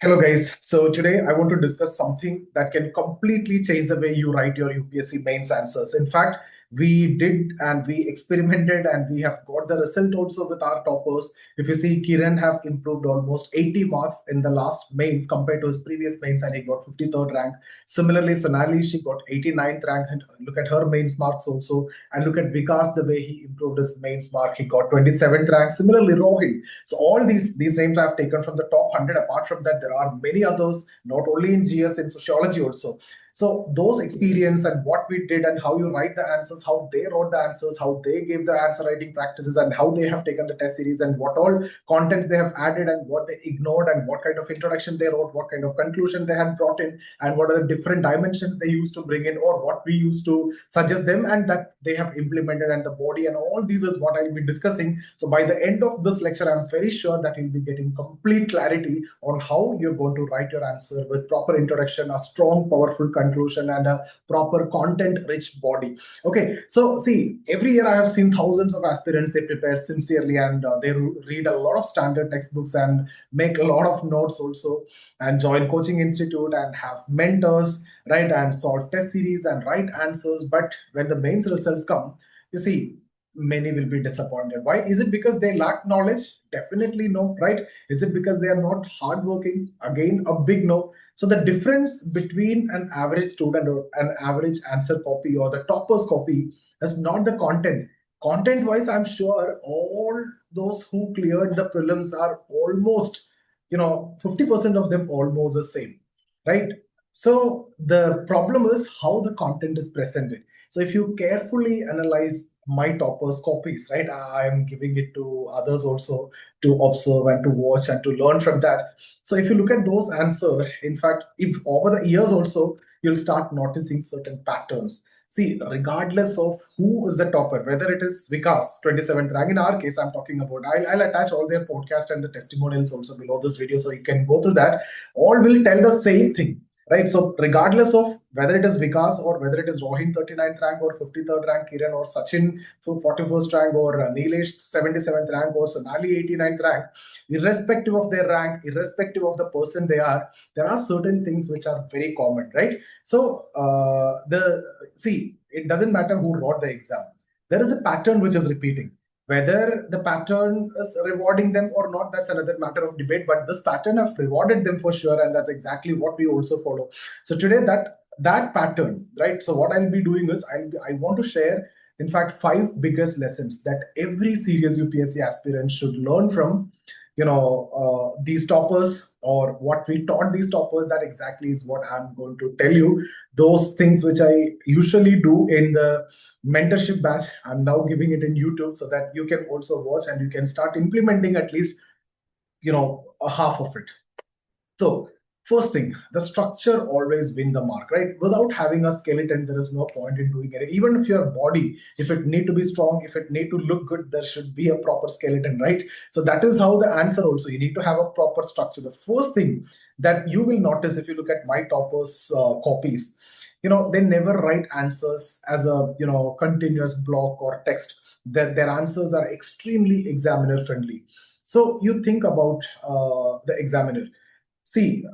Hello guys. So today I want to discuss something that can completely change the way you write your UPSC mains answers. In fact, we did and we experimented and we have got the result also with our toppers. If you see, Kiran have improved almost 80 marks in the last mains compared to his previous mains and he got 53rd rank. Similarly, Sonali, she got 89th rank and look at her mains marks also. And look at Vikas, the way he improved his mains mark, he got 27th rank. Similarly, Rohit. So all these names I have taken from the top 100. Apart from that, there are many others, not only in GS, in sociology also. So those experience and what we did and how you write the answers, how they wrote the answers, how they gave the answer writing practices, and how they have taken the test series and what all contents they have added and what they ignored and what kind of introduction they wrote, what kind of conclusion they had brought in, and what are the different dimensions they used to bring in or what we used to suggest them and that they have implemented and the body and all these is what I'll be discussing. So by the end of this lecture, I'm very sure that you'll be getting complete clarity on how you're going to write your answer with proper introduction, a strong, powerful conclusion, and a proper content-rich body. Okay, so see, every year I have seen thousands of aspirants, they prepare sincerely and they read a lot of standard textbooks and make a lot of notes also and join coaching institute and have mentors, right, and solve test series and write answers. But when the mains results come, you see, many will be disappointed. Why? Is it because they lack knowledge? Definitely no, right? Is it because they are not hardworking? Again, a big no. So the difference between an average student or an average answer copy or the topper's copy is not the content. Content wise, I'm sure all those who cleared the prelims are almost, 50% of them almost the same, right? So the problem is how the content is presented. So if you carefully analyze my toppers copies, right, I am giving it to others also to observe and to watch and to learn from that. So if you look at those answers, in fact, if over the years also, you'll start noticing certain patterns. See, regardless of who is the topper, whether it is Vikas, 27th rank, in our case, I'm talking about, I'll attach all their podcast and the testimonials also below this video so you can go through that. All will tell the same thing, right? So regardless of whether it is Vikas or whether it is Rohin 39th rank or 53rd rank, Kiran or Sachin 41st rank or Nilesh 77th rank or Sonali 89th rank, irrespective of their rank, irrespective of the person they are, there are certain things which are very common, right? So it doesn't matter who wrote the exam. There is a pattern which is repeating. Whether the pattern is rewarding them or not, that's another matter of debate. But this pattern have rewarded them for sure, and that's exactly what we also follow. So today, that pattern, right? So what I'll be doing is I want to share, in fact, 5 biggest lessons that every serious UPSC aspirant should learn from, these toppers or what we taught these toppers. That exactly is what I'm going to tell you. Those things which I usually do in the mentorship batch, I'm now giving it in YouTube so that you can also watch and you can start implementing at least, a half of it. So first thing, the structure always win the mark, right? Without having a skeleton, there is no point in doing it. Even if your body, if it need to be strong, if it need to look good, there should be a proper skeleton, right? So that is how the answer also, you need to have a proper structure. The first thing that you will notice if you look at my toppers copies, they never write answers as a, continuous block or text. Their answers are extremely examiner friendly. So you think about the examiner. See,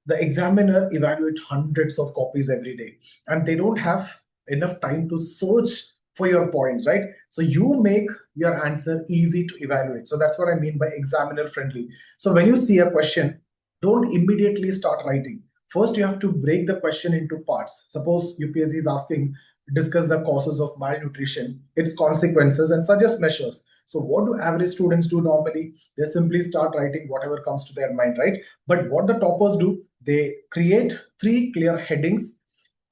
the examiner evaluate hundreds of copies every day, and they don't have enough time to search for your points, right? So you make your answer easy to evaluate. So that's what I mean by examiner friendly. So when you see a question, don't immediately start writing. First, you have to break the question into parts. Suppose UPSC is asking, discuss the causes of malnutrition, its consequences, and suggest measures. So what do average students do normally? They simply start writing whatever comes to their mind, right? But what the toppers do, they create 3 clear headings: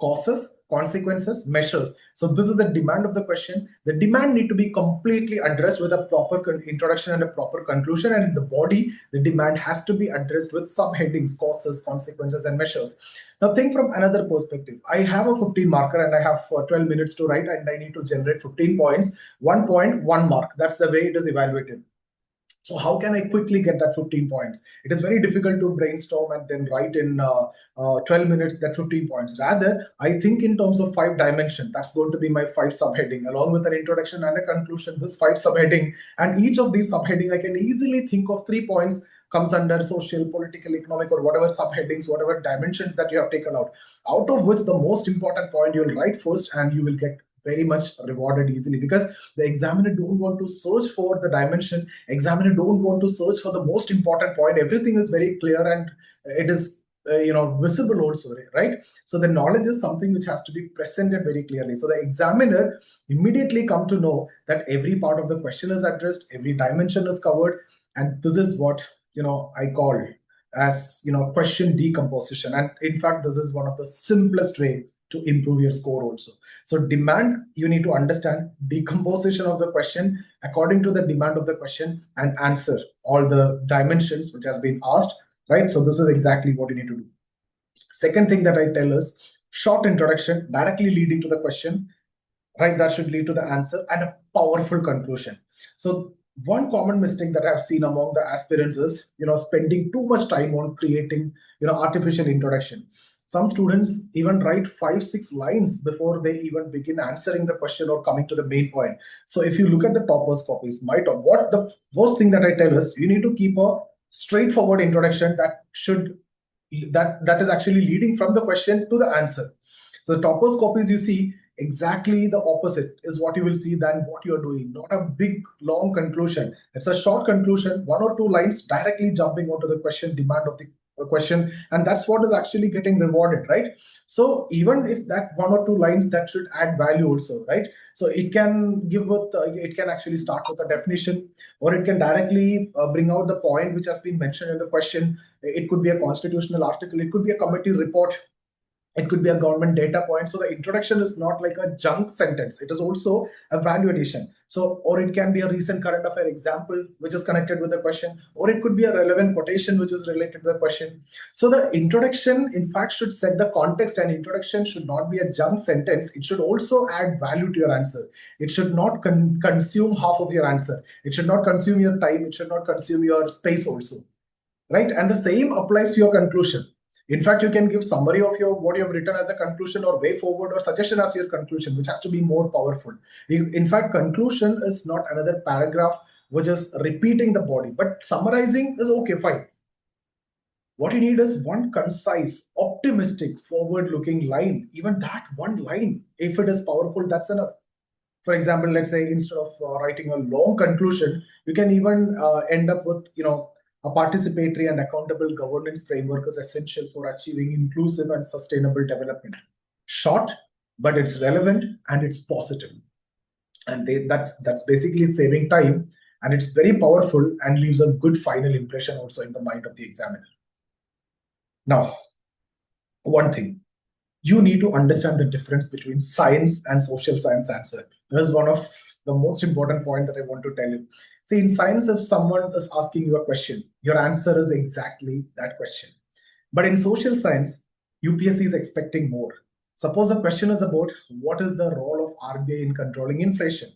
causes, consequences, measures. So this is the demand of the question. The demand need to be completely addressed with a proper introduction and a proper conclusion. And in the body, the demand has to be addressed with subheadings: causes, consequences, and measures. Now think from another perspective. I have a 15 marker and I have 12 minutes to write and I need to generate 15 points. 1 point, 1 mark. That's the way it is evaluated. So how can I quickly get that 15 points? It is very difficult to brainstorm and then write in 12 minutes that 15 points. Rather, I think in terms of 5 dimensions. That's going to be my 5 subheading, along with an introduction and a conclusion, this 5 subheading. And each of these subheading, I can easily think of 3 points comes under social, political, economic, or whatever subheadings, whatever dimensions that you have taken out of which the most important point you'll write first, and you will get very much rewarded easily, because the examiner don't want to search for the dimension. Examiner don't want to search for the most important point. Everything is very clear, and it is visible also, right? So the knowledge is something which has to be presented very clearly, so the examiner immediately come to know that every part of the question is addressed, every dimension is covered. And this is what I call as question decomposition. And in fact, this is one of the simplest way to improve your score also. So demand, you need to understand decomposition of the question according to the demand of the question, and answer all the dimensions which has been asked, right? So this is exactly what you need to do. Second thing that I tell is short introduction directly leading to the question, right? That should lead to the answer and a powerful conclusion. So one common mistake that I've seen among the aspirants is spending too much time on creating artificial introduction. Some students even write 5-6 lines before they even begin answering the question or coming to the main point. So if you look at the toppers copies, what the first thing that I tell is, you need to keep a straightforward introduction that is actually leading from the question to the answer. So the toppers copies, you see exactly the opposite is what you will see than what you're doing. Not a big long conclusion. It's a short conclusion, 1 or 2 lines directly jumping onto the question, demand of the question, and that's what is actually getting rewarded, right? So even if that 1 or 2 lines, that should add value also, right? So it can it can actually start with a definition, or it can directly bring out the point which has been mentioned in the question. It could be a constitutional article, it could be a committee report, it could be a government data point. So the introduction is not like a junk sentence, it is also a value addition. So, or it can be a recent current affair example which is connected with the question, or it could be a relevant quotation which is related to the question. So the introduction in fact should set the context, and introduction should not be a junk sentence. It should also add value to your answer. It should not consume half of your answer. It should not consume your time. It should not consume your space also, right? And the same applies to your conclusion. In fact, you can give summary of what you have written as a conclusion, or way forward, or suggestion as your conclusion, which has to be more powerful. In fact, conclusion is not another paragraph which is repeating the body, but summarizing is okay, fine. What you need is one concise, optimistic, forward-looking line. Even that one line, if it is powerful, that's enough. For example, let's say instead of writing a long conclusion, you can even end up with, a participatory and accountable governance framework is essential for achieving inclusive and sustainable development. Short, but it's relevant and it's positive. And that's basically saving time, and it's very powerful and leaves a good final impression also in the mind of the examiner. Now, one thing, you need to understand the difference between science and social science answer. This is one of the most important point that I want to tell you. See, in science, if someone is asking you a question, your answer is exactly that question. But in social science, UPSC is expecting more. Suppose the question is about what is the role of RBI in controlling inflation.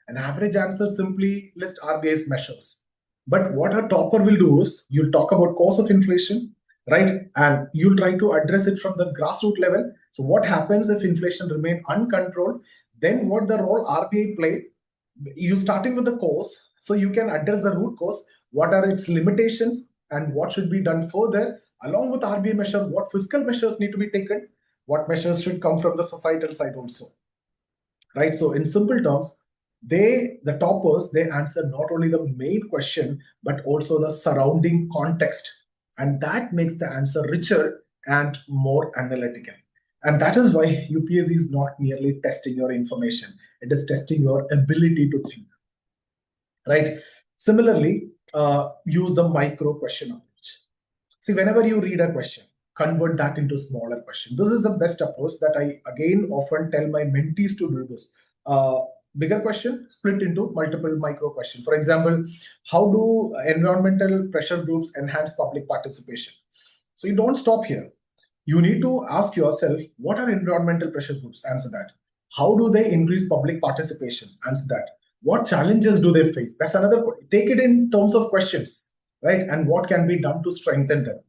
An average answer simply lists RBI's measures. But what a topper will do is, you'll talk about cause of inflation, right? And you'll try to address it from the grassroots level. So what happens if inflation remains uncontrolled? Then what the role RBI played? You starting with the cause, so you can address the root cause. What are its limitations and what should be done further? Along with RBI measure, what fiscal measures need to be taken? What measures should come from the societal side also? Right? So in simple terms, the toppers, they answer not only the main question, but also the surrounding context. And that makes the answer richer and more analytical. And that is why UPSC is not merely testing your information, it is testing your ability to think, right? Similarly, use the micro question approach. See, whenever you read a question, convert that into smaller question. This is the best approach that I again often tell my mentees to do this. Bigger question split into multiple micro questions. For example, how do environmental pressure groups enhance public participation? So you don't stop here. You need to ask yourself, what are environmental pressure groups? Answer that. How do they increase public participation? Answer that. What challenges do they face? That's another point. Take it in terms of questions, right? And what can be done to strengthen them?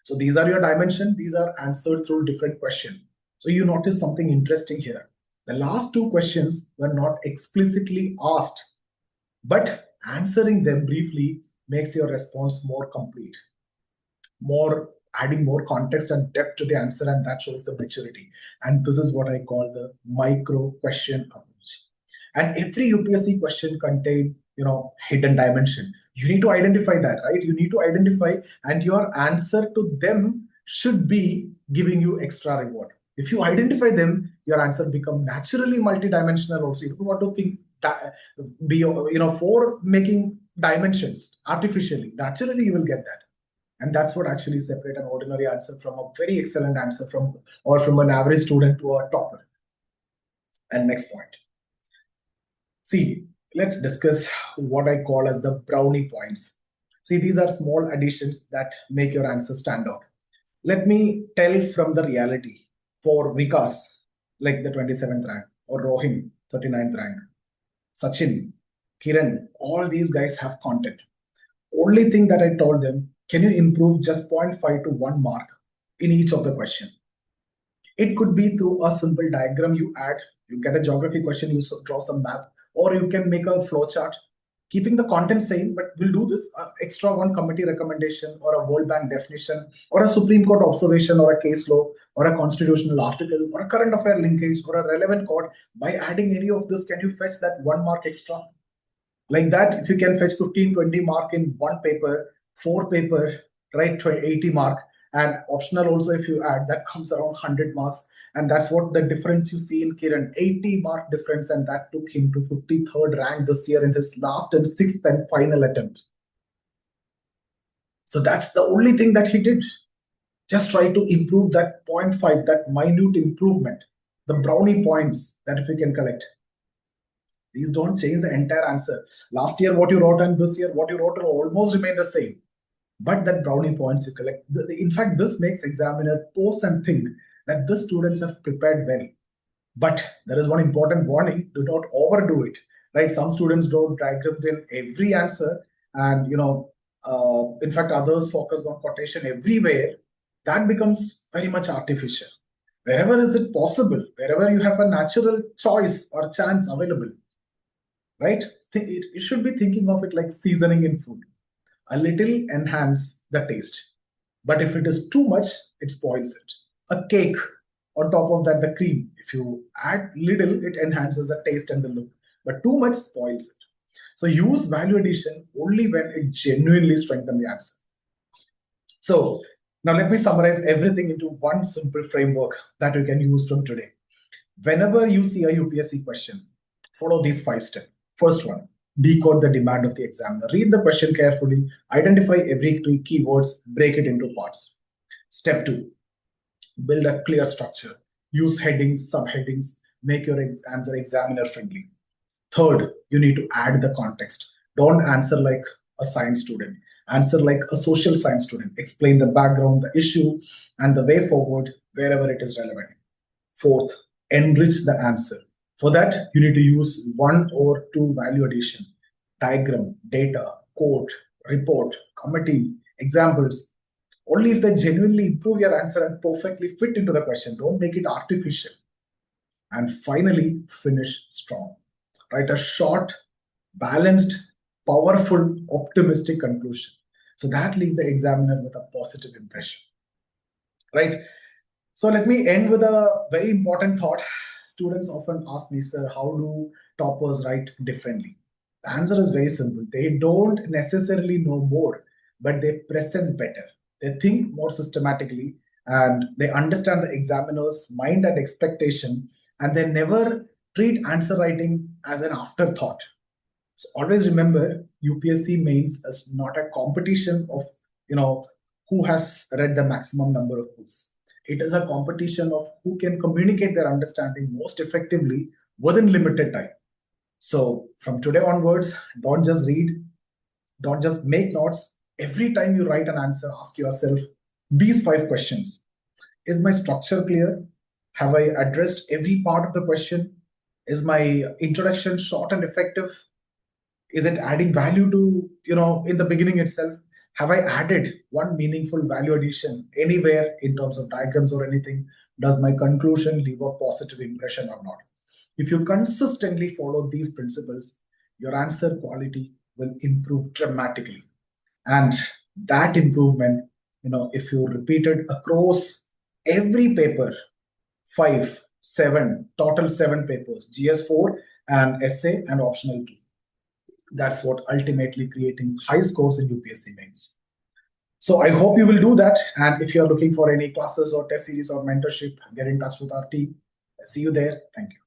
So these are your dimensions. These are answered through different questions. So you notice something interesting here. The last 2 questions were not explicitly asked, but answering them briefly makes your response more complete, more adding more context and depth to the answer, and that shows the maturity. And this is what I call the micro question approach. And every UPSC question contain hidden dimension. You need to identify that, right? You need to identify, and your answer to them should be giving you extra reward. If you identify them, your answer become naturally multidimensional. Also, if you want to think be for making dimensions artificially, naturally you will get that. And that's what actually separates an ordinary answer from a very excellent answer from an average student to a topper. And next point. See, let's discuss what I call as the brownie points. See, these are small additions that make your answer stand out. Let me tell from the reality. For Vikas, like the 27th rank, or Rohin, 39th rank, Sachin, Kiran, all these guys have content. Only thing that I told them, can you improve just 0.5 to 1 mark in each of the question? It could be through a simple diagram you add. You get a geography question, you draw some map, or you can make a flow chart, keeping the content same, but we'll do this extra one committee recommendation, or a World Bank definition, or a Supreme Court observation, or a case law, or a constitutional article, or a current affair linkage, or a relevant court. By adding any of this, can you fetch that 1 mark extra? Like that, if you can fetch 15, 20 mark in one paper, 4 paper, right, 80 mark, and optional also if you add, that comes around 100 marks. And that's what the difference you see in Kiran, 80 mark difference, and that took him to 53rd rank this year in his last and 6th and final attempt. So that's the only thing that he did. Just try to improve that 0.5, that minute improvement, the brownie points that if you can collect. These don't change the entire answer. Last year what you wrote and this year what you wrote will almost remain the same. But that brownie points you collect. In fact, this makes examiner pause and think that the students have prepared well. But there is one important warning: do not overdo it. Right? Some students draw diagrams in every answer, and in fact, others focus on quotation everywhere. That becomes very much artificial. Wherever is it possible, wherever you have a natural choice or chance available, right? You should be thinking of it like seasoning in food. A little enhance the taste, but if it is too much, it spoils it. A cake, on top of that, the cream, if you add little, it enhances the taste and the look, but too much spoils it. So use value addition only when it genuinely strengthens the answer. So now let me summarize everything into one simple framework that you can use from today. Whenever you see a UPSC question, follow these 5 steps. First one, decode the demand of the examiner. Read the question carefully, identify every keywords, break it into parts. Step 2, build a clear structure. Use headings, subheadings, make your answer examiner friendly. Third, you need to add the context. Don't answer like a science student. Answer like a social science student. Explain the background, the issue, and the way forward wherever it is relevant. Fourth, enrich the answer. For that, you need to use 1 or 2 value addition, diagram, data, quote, report, committee, examples. Only if they genuinely improve your answer and perfectly fit into the question. Don't make it artificial. And finally, finish strong. Write a short, balanced, powerful, optimistic conclusion. So that leaves the examiner with a positive impression. Right? So let me end with a very important thought. Students often ask me, sir, how do toppers write differently? The answer is very simple. They don't necessarily know more, but they present better. They think more systematically, and they understand the examiner's mind and expectation, and they never treat answer writing as an afterthought. So always remember, UPSC Mains is not a competition of who has read the maximum number of books. It is a competition of who can communicate their understanding most effectively within limited time. So from today onwards, don't just read, don't just make notes. Every time you write an answer, ask yourself these 5 questions. Is my structure clear? Have I addressed every part of the question? Is my introduction short and effective? Is it adding value to, in the beginning itself? Have I added one meaningful value addition anywhere in terms of diagrams or anything? Does my conclusion leave a positive impression or not? If you consistently follow these principles, your answer quality will improve dramatically. And that improvement, if you repeat it across every paper, 5, 7, total 7 papers, GS4 and essay and optional 2. That's what ultimately creating high scores in UPSC mains. So I hope you will do that. And if you're looking for any classes or test series or mentorship, get in touch with our team. See you there. Thank you.